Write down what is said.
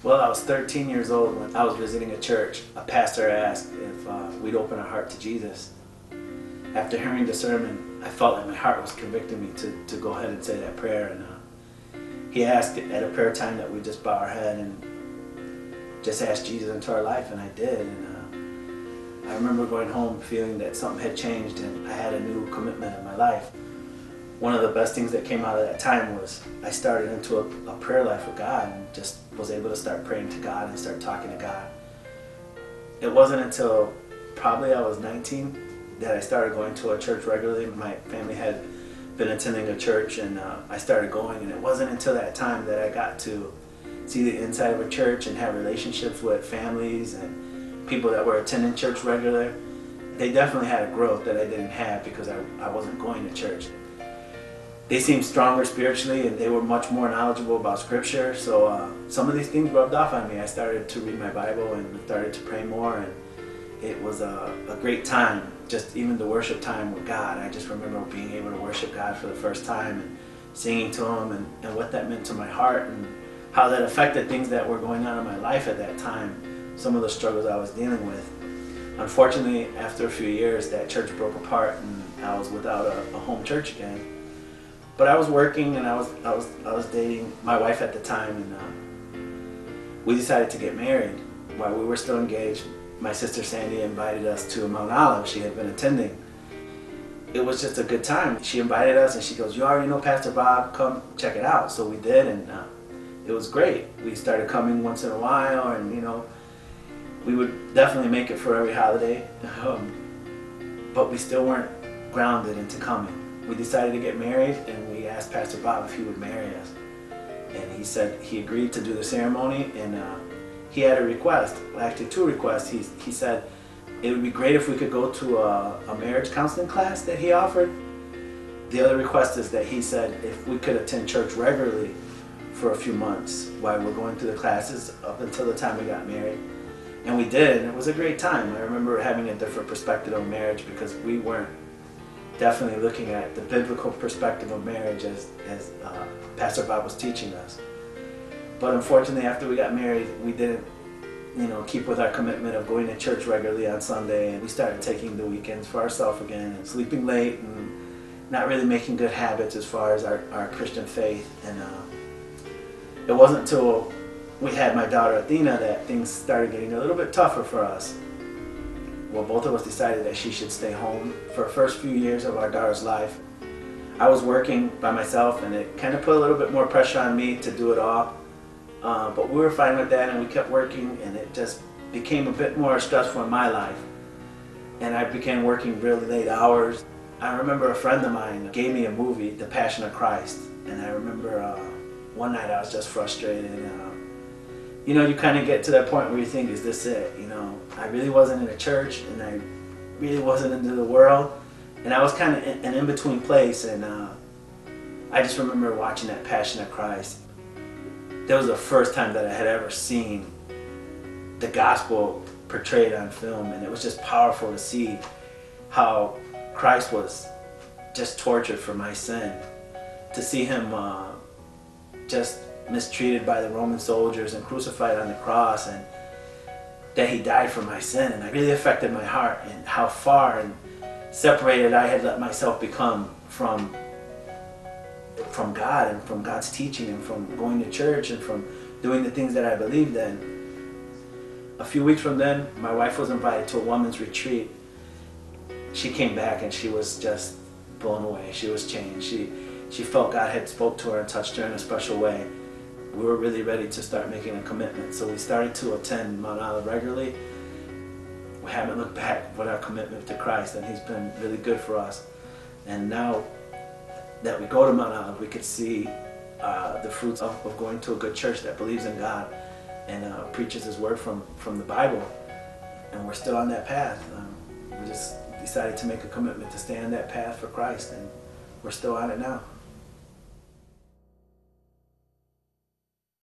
Well, I was 13 years old when I was visiting a church. A pastor asked if we'd open our heart to Jesus. After hearing the sermon, I felt like my heart was convicting me to go ahead and say that prayer. And he asked at a prayer time that we just bow our head and just ask Jesus into our life, and I did. And I remember going home feeling that something had changed and I had a new commitment in my life. One of the best things that came out of that time was I started into a prayer life with God and just was able to start praying to God and start talking to God. It wasn't until probably I was 19 that I started going to a church regularly. My family had been attending a church, and I started going, and it wasn't until that time that I got to see the inside of a church and have relationships with families and people that were attending church regularly. They definitely had a growth that I didn't have because I wasn't going to church. They seemed stronger spiritually, and they were much more knowledgeable about scripture, so some of these things rubbed off on me. I started to read my Bible and started to pray more, and it was a great time. Just even the worship time with God, I just remember being able to worship God for the first time and singing to Him, and what that meant to my heart and how that affected things that were going on in my life at that time, some of the struggles I was dealing with. Unfortunately, after a few years, that church broke apart and I was without a home church again. But I was working, and I was dating my wife at the time, and we decided to get married. While we were still engaged, my sister Sandy invited us to Mount Olive. She had been attending. It was just a good time. She invited us, and she goes, "You already know Pastor Bob, come check it out." So we did, and it was great. We started coming once in a while, and we would definitely make it for every holiday, but we still weren't grounded into coming. We decided to get married, and we asked Pastor Bob if he would marry us. And he said he agreed to do the ceremony, and he had a request, actually two requests. He said it would be great if we could go to a marriage counseling class that he offered. The other request is that he said if we could attend church regularly for a few months while we're going through the classes up until the time we got married. And we did, and it was a great time. I remember having a different perspective on marriage because we weren't definitely looking at the biblical perspective of marriage as Pastor Bob was teaching us. But unfortunately, after we got married, we didn't keep with our commitment of going to church regularly on Sunday, and we started taking the weekends for ourselves again and sleeping late and not really making good habits as far as our Christian faith. And it wasn't until we had my daughter Athena that things started getting a little bit tougher for us. Well, both of us decided that she should stay home for the first few years of our daughter's life. I was working by myself, and it kind of put a little bit more pressure on me to do it all. But we were fine with that, and we kept working, and it just became a bit more stressful in my life. And I began working really late hours. I remember a friend of mine gave me a movie, The Passion of Christ, and I remember one night I was just frustrated. You kind of get to that point where you think, is this it? I really wasn't in a church, and I really wasn't into the world, and I was kind of in an in-between place, and I just remember watching that Passion of Christ. That was the first time that I had ever seen the gospel portrayed on film, and it was just powerful to see how Christ was just tortured for my sin, to see Him just mistreated by the Roman soldiers and crucified on the cross, and that He died for my sin. And it really affected my heart, and how far and separated I had let myself become from God and from God's teaching and from going to church and from doing the things that I believed in. A few weeks from then, my wife was invited to a women's retreat. She came back, and she was just blown away. She was changed. She felt God had spoke to her and touched her in a special way. We were really ready to start making a commitment, so we started to attend Mount Olive regularly. We haven't looked back with our commitment to Christ, and He's been really good for us. And now that we go to Mount Olive, we could see the fruits of going to a good church that believes in God and preaches His word from the Bible. And we're still on that path. We just decided to make a commitment to stay on that path for Christ, and we're still on it now.